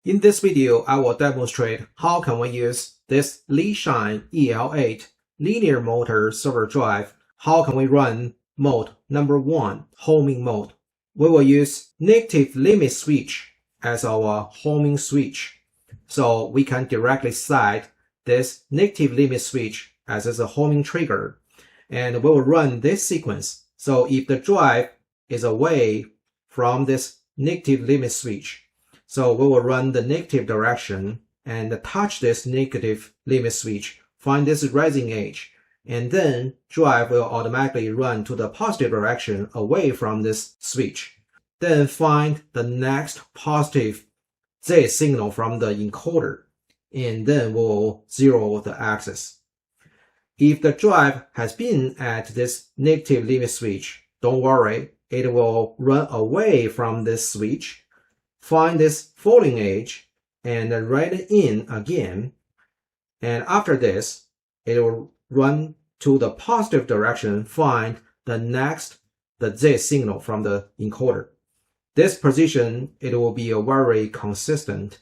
In this video, I will demonstrate how can we use this Li-Shine EL8 linear motor server drive. How can we run mode number 1, homing mode. We will use negative limit switch as our homing switch. So we can directly set this negative limit switch as a homing trigger. And we will run this sequence. So if the drive is away from this negative limit switch, so we will run the negative direction and touch this negative limit switch, find this rising edge, and then drive will automatically run to the positive direction away from this switch. Then find the next positive Z signal from the encoder, and then we'll zero the axis. If the drive has been at this negative limit switch, don't worry, it will run away from this switch, find this falling edge, and write it in again. And after this, it will run to the positive direction, find the Z signal from the encoder. This position, it will be very consistent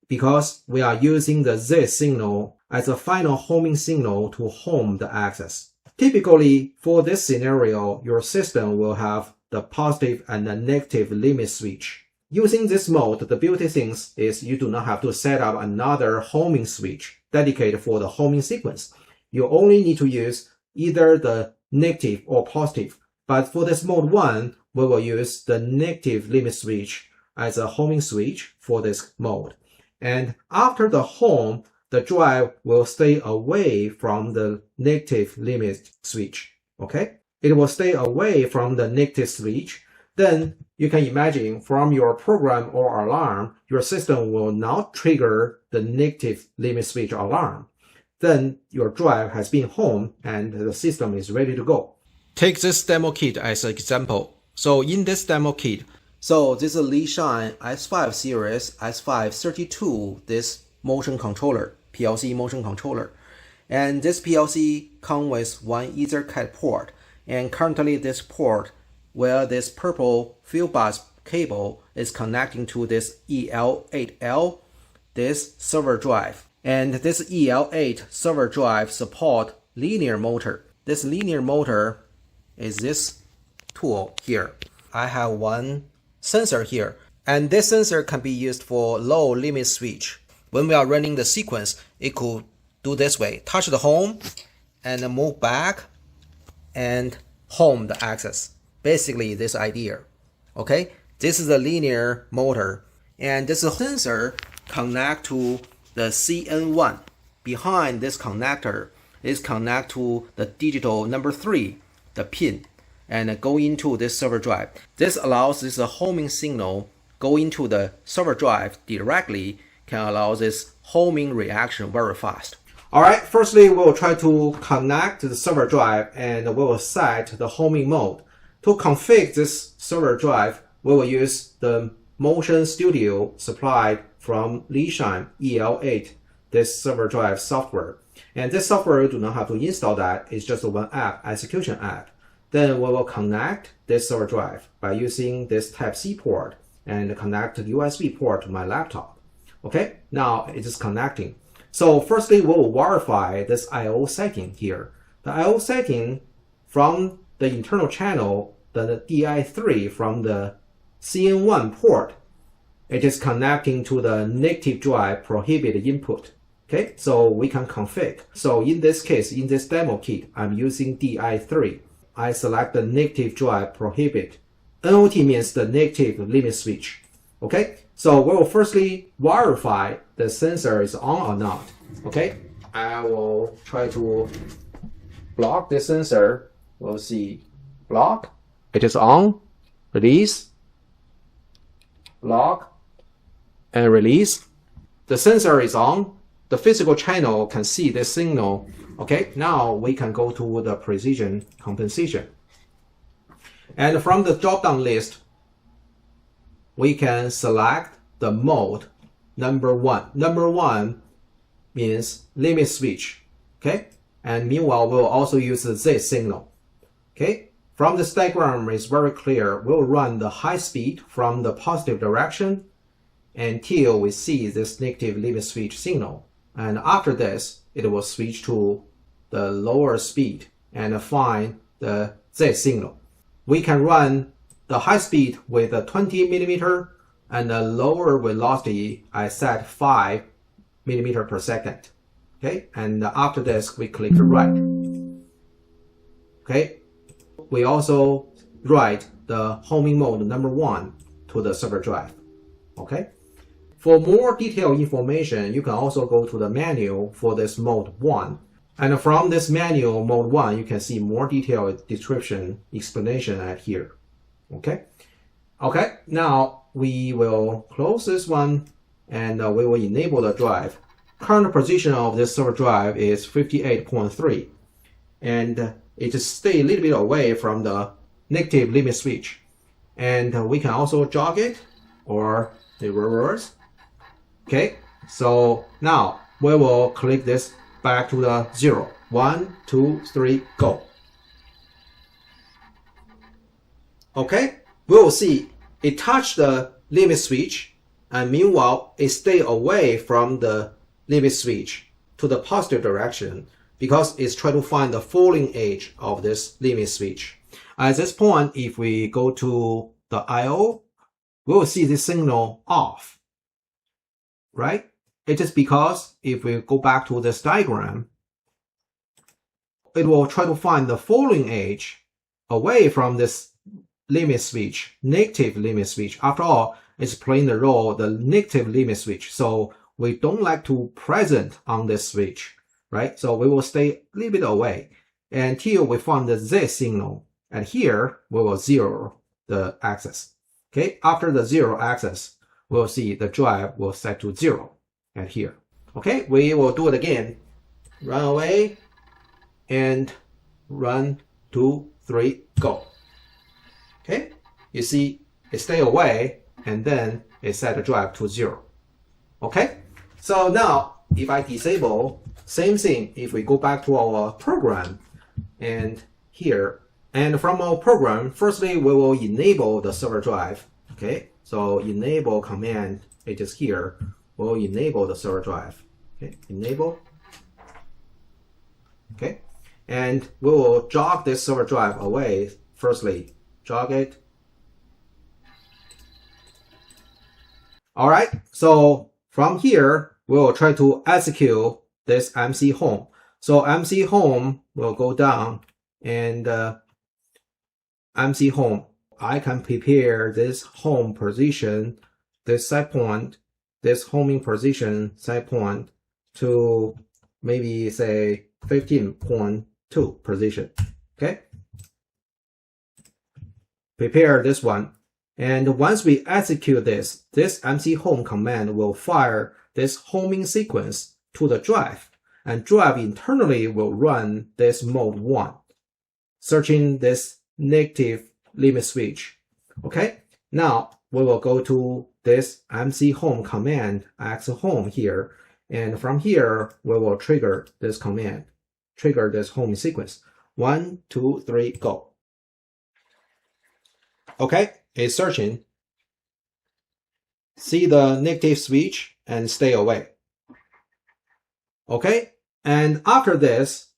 because we are using the Z signal as a final homing signal to home the axis. Typically, for this scenario, your system will have the positive and the negative limit switch. Using this mode, the beauty thing is you do not have to set up another homing switch dedicated for the homing sequence. You only need to use either the negative or positive. But for this mode 1, we will use the negative limit switch as a homing switch for this mode. And after the home, the drive will stay away from the negative limit switch. Okay? It will stay away from the negative switch. Then you can imagine from your program or alarm, your system will not trigger the negative limit switch alarm. Then your drive has been home and the system is ready to go. Take this demo kit as an example. So in this demo kit, this is a Li-Shine S5 series S532, this motion controller, PLC motion controller. And this PLC comes with one EtherCAT port. And currently this port, where this purple field bus cable is connecting to this EL8L, this server drive. And this EL8 server drive support linear motor. This linear motor is this tool here. I have one sensor here, and this sensor can be used for low limit switch. When we are running the sequence, it could do this way, touch the home and move back and home the axis. Basically this idea. Okay, this is a linear motor, and this sensor connect to the CN1. Behind this connector is connect to the digital number 3, the pin, and go into this server drive. This allows this homing signal go into the server drive directly, can allow this homing reaction very fast. Alright, firstly we will try to connect to the server drive and we will set the homing mode. To configure this server drive, we will use the Motion Studio supplied from Li-Shine EL8, this server drive software. And this software, you do not have to install that, it's just one app, execution app. Then we will connect this server drive by using this Type-C port and connect the USB port to my laptop. Okay, now it is connecting. So firstly, we will verify this I/O setting here. The I/O setting from the internal channel, the DI3 from the CN1 port, it is connecting to the negative drive prohibit input. Okay, so we can configure. So in this case, in this demo kit, I'm using DI3. I select the negative drive prohibit. NOT means the negative limit switch. Okay, so we will firstly verify the sensor is on or not. Okay, I will try to block the sensor. We'll see. Block. It is on. Release. Block. And release. The sensor is on. The physical channel can see this signal. Okay, now we can go to the precision compensation. And from the drop-down list, we can select the mode number 1. Number 1 means limit switch. Okay, and meanwhile we'll also use the Z signal. Okay, from this diagram it's very clear. We'll run the high speed from the positive direction until we see this negative limit switch signal. And after this, it will switch to the lower speed and find the Z signal. We can run the high speed with a 20 millimeter and the lower velocity I set 5 millimeter per second. Okay, and after this, we click write. Okay, we also write the homing mode number 1 to the server drive. Okay, for more detailed information, you can also go to the manual for this mode 1. And from this manual, mode 1, you can see more detailed description, explanation at here. Okay, now we will close this one and we will enable the drive. Current position of this server drive is 58.3, and it just stay a little bit away from the negative limit switch. And we can also jog it or the reverse. Okay, so now we will click this back to the 0. 1, 2, 3, go. Okay, we will see it touched the limit switch, and meanwhile it stay away from the limit switch to the positive direction because it's trying to find the falling edge of this limit switch. At this point, if we go to the I/O, we will see this signal off, right? It is because if we go back to this diagram, it will try to find the falling edge away from this limit switch, negative limit switch. After all, it's playing the role, the negative limit switch. So we don't like to present on this switch, right? So we will stay a little bit away until we find the Z signal. And here we will zero the access. Okay, after the zero access, we'll see the drive will set to 0 and here. Okay, we will do it again. Run away and run, 2, 3, go. Okay, you see it stay away and then it set the drive to 0. Okay, so now if I disable, same thing. If we go back to our program and here, and from our program, firstly we will enable the server drive. Okay, so enable command, it is here. We'll enable the server drive. Okay, enable. Okay, and we will jog this server drive away. Firstly, jog it. All right, so from here, we will try to execute this MC home. So MC home will go down and MC home. I can prepare this home position, this set point, this homing position set point to maybe say 15.2 position. Okay, prepare this one. And once we execute this MC home command will fire this homing sequence to the drive, and drive internally will run this mode 1, searching this negative limit switch. Okay, now we will go to this MC home command, X home here, and from here we will trigger this command, trigger this homing sequence. 1, 2, 3, go. Okay, it's searching. See the negative switch and stay away. Okay, and after this,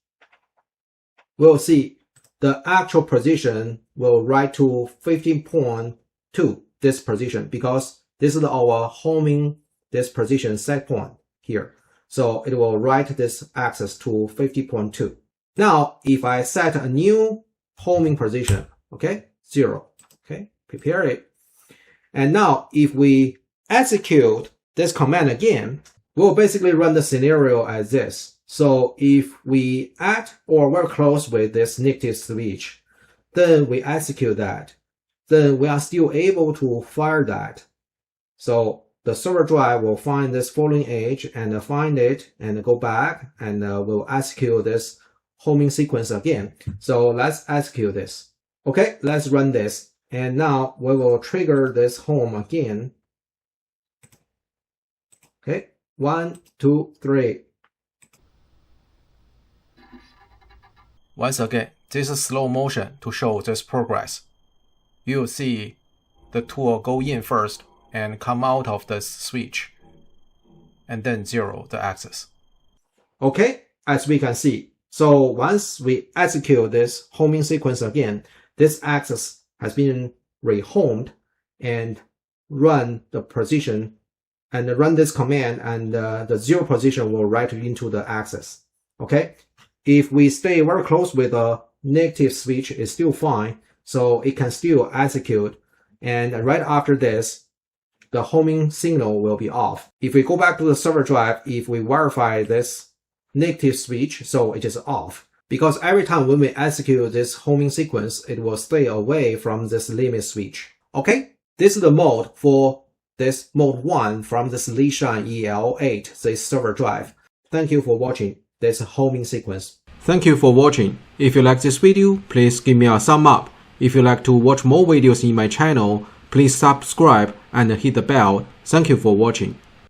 we'll see the actual position will write to 15.2, this position, because this is our homing, this position set point here. So it will write this axis to 50.2. Now, if I set a new homing position, okay, 0, okay, prepare it. And now if we execute this command again, we'll basically run the scenario as this. So if we at or very close with this negative switch, then we execute that, then we are still able to fire that. So the server drive will find this falling edge and find it and go back and we'll execute this homing sequence again. So let's execute this. Okay, let's run this. And now we will trigger this home again. Okay, 1, 2, 3. Once again, this is slow motion to show this progress. You'll see the tool go in first and come out of the switch, and then 0 the access. Okay, as we can see, so once we execute this homing sequence again, this access has been rehomed and run the position and run this command, and the 0 position will write into the access. Okay, if we stay very close with a negative switch, it's still fine, so it can still execute, and right after this the homing signal will be off. If we go back to the server drive, if we verify this negative switch, so it is off, because every time when we execute this homing sequence, it will stay away from this limit switch. Okay, this is the mode for this mode 1 from this Li-Shine EL8, this server drive. Thank you for watching this homing sequence. Thank you for watching. If you like this video, please give me a thumb up. If you like to watch more videos in my channel, please subscribe and hit the bell. Thank you for watching.